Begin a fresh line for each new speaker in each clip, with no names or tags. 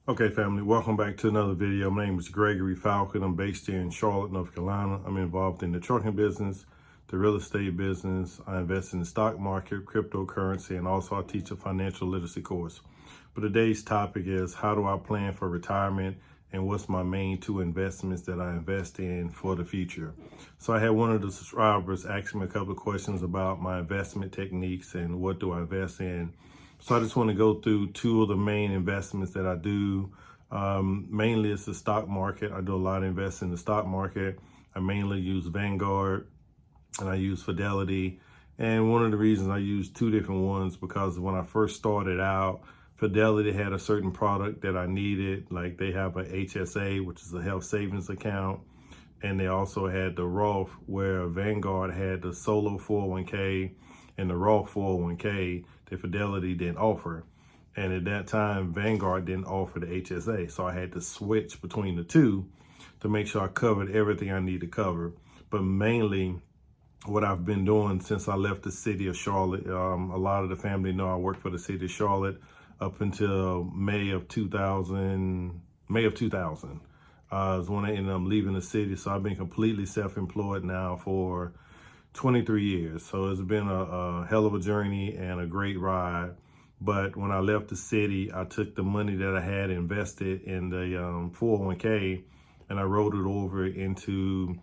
Okay, family, welcome back to another video. My name is Gregory Falcon. I'm based here in Charlotte, North Carolina. I'm involved in the trucking business, the real estate business. I invest in the stock market, cryptocurrency, and also I teach a financial literacy course. But today's topic is how do I plan for retirement and what's my main two investments that I invest in for the future. So I had one of the subscribers ask me a couple of questions about my investment techniques and what do I invest in. So I just want to go through two of the main investments that I do. Mainly it's the stock market. I do a lot of investing in the stock market. I mainly use Vanguard and I use Fidelity. And one of the reasons I use two different ones because when I first started out, Fidelity had a certain product that I needed. Like they have a HSA, which is a health savings account. And they also had the Roth, where Vanguard had the solo 401k and the Roth 401k that Fidelity didn't offer. And at that time, Vanguard didn't offer the HSA. So I had to switch between the two to make sure I covered everything I need to cover. But mainly what I've been doing since I left the city of Charlotte, a lot of the family know I worked for the city of Charlotte up until May of 2000. Is when I ended up leaving the city. So I've been completely self-employed now for 23 years. So it's been a hell of a journey and a great ride. But when I left the city, I took the money that I had invested in the 401k and I rolled it over into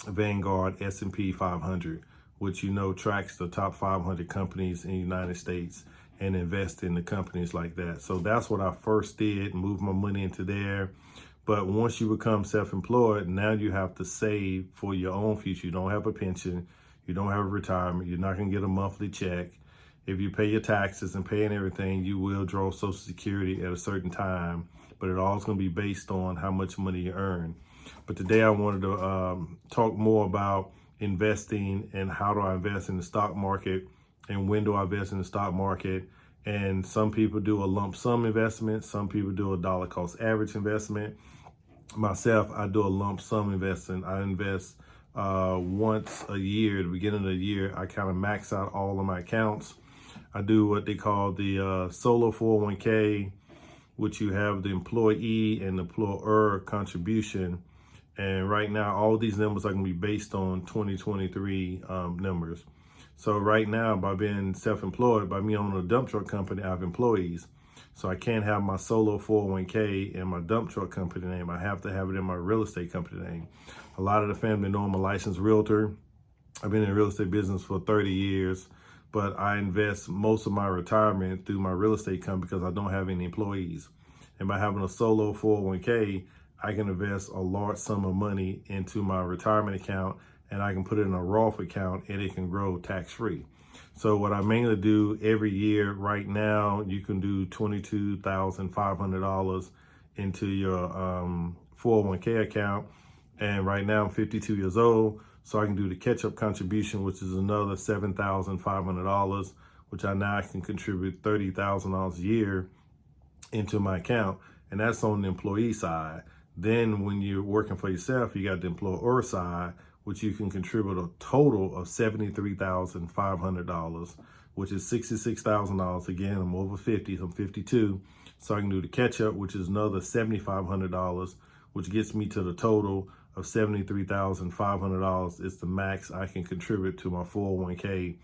Vanguard S&P 500, which tracks the top 500 companies in the United States and invest in the companies like that. So that's what I first did, move my money into there. But once you become self-employed, now you have to save for your own future. You don't have a pension. You don't have a retirement. You're not going to get a monthly check. If you pay your taxes and paying everything, you will draw Social Security at a certain time. But it all's going to be based on how much money you earn. But today I wanted to talk more about investing and how do I invest in the stock market and when do I invest in the stock market. And some people do a lump sum investment. Some people do a dollar cost average investment. Myself, I do a lump sum investing. I invest once a year. At the beginning of the year, I kind of max out all of my accounts. I do what they call the solo 401k, which you have the employee and employer contribution. And right now, all these numbers are going to be based on 2023 numbers. So right now, by being self-employed, by me owning a dump truck company, I have employees. So I can't have my solo 401k in my dump truck company name. I have to have it in my real estate company name. A lot of the family know I'm a licensed realtor. I've been in the real estate business for 30 years, but I invest most of my retirement through my real estate company because I don't have any employees. And by having a solo 401k, I can invest a large sum of money into my retirement account and I can put it in a Roth account and it can grow tax-free. So what I mainly do every year right now, you can do $22,500 into your 401k account. And right now I'm 52 years old, so I can do the catch-up contribution, which is another $7,500, which I now can contribute $30,000 a year into my account. And that's on the employee side. Then when you're working for yourself, you got the employer side, which you can contribute a total of $73,500, which is $66,000. Again, I'm over 50, so I'm 52. So I can do the catch up, which is another $7,500, which gets me to the total of $73,500. It's the max I can contribute to my 401k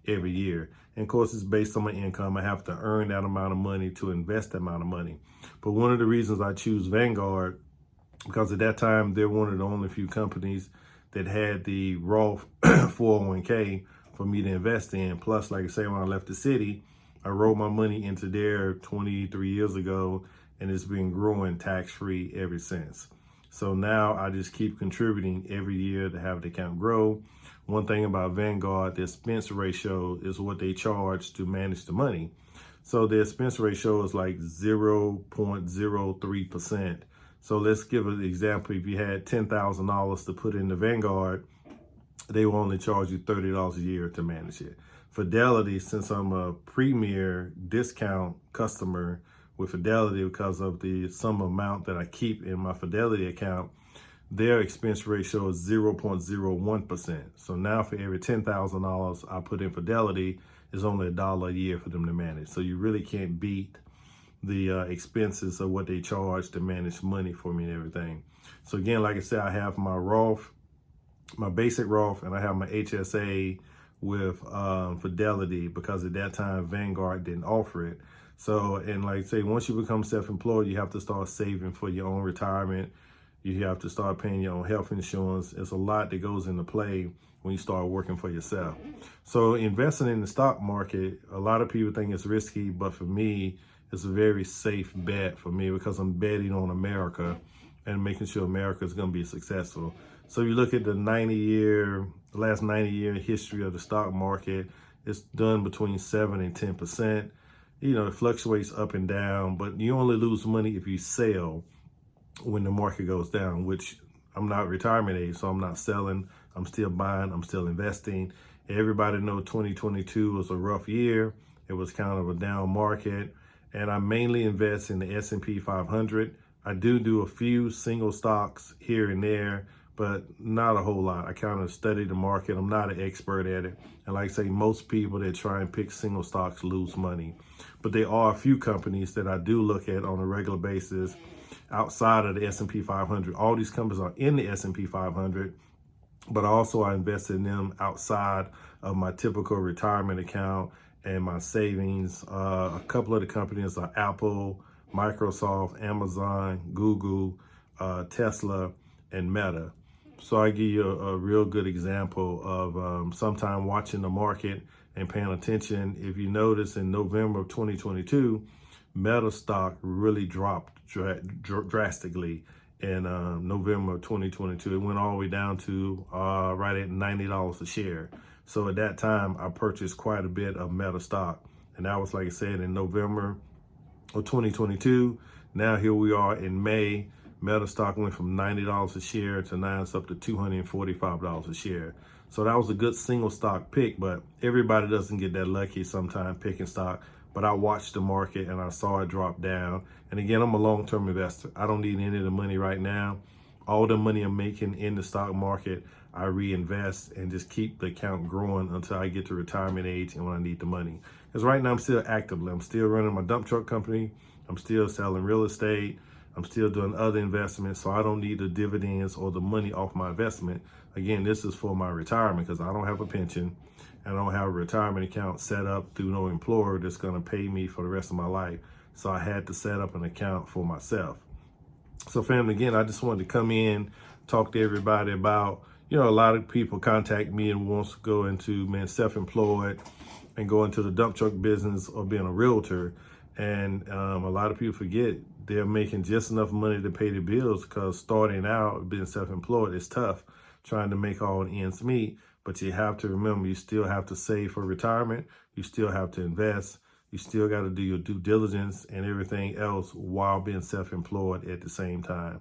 every year. And of course, it's based on my income. I have to earn that amount of money to invest that amount of money. But one of the reasons I choose Vanguard, because at that time, they're one of the only few companies that had the Roth 401k for me to invest in. Plus, like I say, when I left the city, I rolled my money into there 23 years ago, and it's been growing tax-free ever since. So now I just keep contributing every year to have the account grow. One thing about Vanguard, the expense ratio is what they charge to manage the money. So the expense ratio is like 0.03%. So let's give an example. If you had $10,000 to put in the Vanguard, they will only charge you $30 a year to manage it. Fidelity, since I'm a premier discount customer with Fidelity because of the sum amount that I keep in my Fidelity account, their expense ratio is 0.01%. So now for every $10,000 I put in Fidelity, it's only $1 a year for them to manage. So you really can't beat the expenses of what they charge to manage money for me and everything. So again, like I said, I have my Roth, my basic Roth, and I have my HSA with Fidelity, because at that time Vanguard didn't offer it. So, and like I say, once you become self-employed, you have to start saving for your own retirement. You have to start paying your own health insurance. It's a lot that goes into play when you start working for yourself. So investing in the stock market, a lot of people think it's risky, but for me, it's a very safe bet for me, because I'm betting on America and making sure America is going to be successful. So you look at the last 90-year history of the stock market, it's done between 7 and 10%. You know, it fluctuates up and down, but you only lose money if you sell when the market goes down, which I'm not retirement age, so I'm not selling. I'm still buying, I'm still investing. Everybody knows 2022 was a rough year. It was kind of a down market, and I mainly invest in the S&P 500. I do a few single stocks here and there, but not a whole lot. I kind of study the market. I'm not an expert at it. And like I say, most people that try and pick single stocks lose money. But there are a few companies that I do look at on a regular basis outside of the S&P 500. All these companies are in the S&P 500, but also I invest in them outside of my typical retirement account and my savings. A couple of the companies are Apple, Microsoft, Amazon, Google, Tesla, and Meta. So I give you a real good example of sometime watching the market and paying attention. If you notice, in November of 2022, Meta stock really dropped drastically in November of 2022. It went all the way down to right at $90 a share. So at that time, I purchased quite a bit of Meta stock. And that was, like I said, in November of 2022. Now here we are in May. Meta stock went from $90 a share to now it's up to $245 a share. So that was a good single stock pick, but everybody doesn't get that lucky sometimes picking stock. But I watched the market and I saw it drop down. And again, I'm a long-term investor. I don't need any of the money right now. All the money I'm making in the stock market, I reinvest and just keep the account growing until I get to retirement age and when I need the money. Because right now I'm still actively, I'm still running my dump truck company. I'm still selling real estate. I'm still doing other investments, so I don't need the dividends or the money off my investment. Again, this is for my retirement because I don't have a pension and I don't have a retirement account set up through no employer that's going to pay me for the rest of my life. So I had to set up an account for myself. So family, again, I just wanted to come in, talk to everybody about, a lot of people contact me and wants to go into, self-employed and go into the dump truck business or being a realtor. And a lot of people forget they're making just enough money to pay the bills, because starting out being self-employed is tough, trying to make all the ends meet. But you have to remember, you still have to save for retirement. You still have to invest. You still got to do your due diligence and everything else while being self-employed at the same time.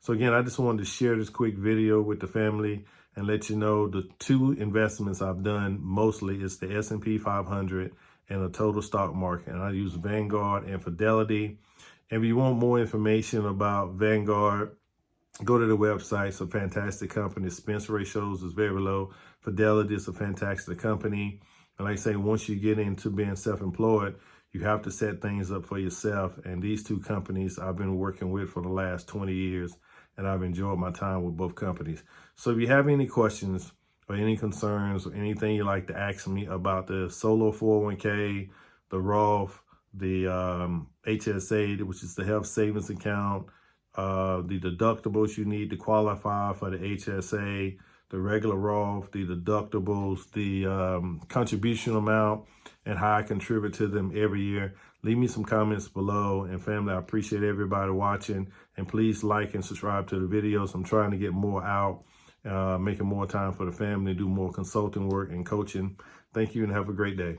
So again, I just wanted to share this quick video with the family and let you know the two investments I've done mostly is the S&P 500 and the total stock market. And I use Vanguard and Fidelity. And if you want more information about Vanguard, go to the website. It's a fantastic company. Expense ratios is very low. Fidelity is a fantastic company. And like I say, once you get into being self-employed, you have to set things up for yourself. And these two companies I've been working with for the last 20 years, and I've enjoyed my time with both companies. So if you have any questions or any concerns or anything you'd like to ask me about the solo 401k, the Roth, the HSA, which is the health savings account, the deductibles you need to qualify for the HSA, the regular Roth, the deductibles, the contribution amount, and how I contribute to them every year. Leave me some comments below. And family, I appreciate everybody watching. And please like and subscribe to the videos. I'm trying to get more out, making more time for the family, do more consulting work and coaching. Thank you and have a great day.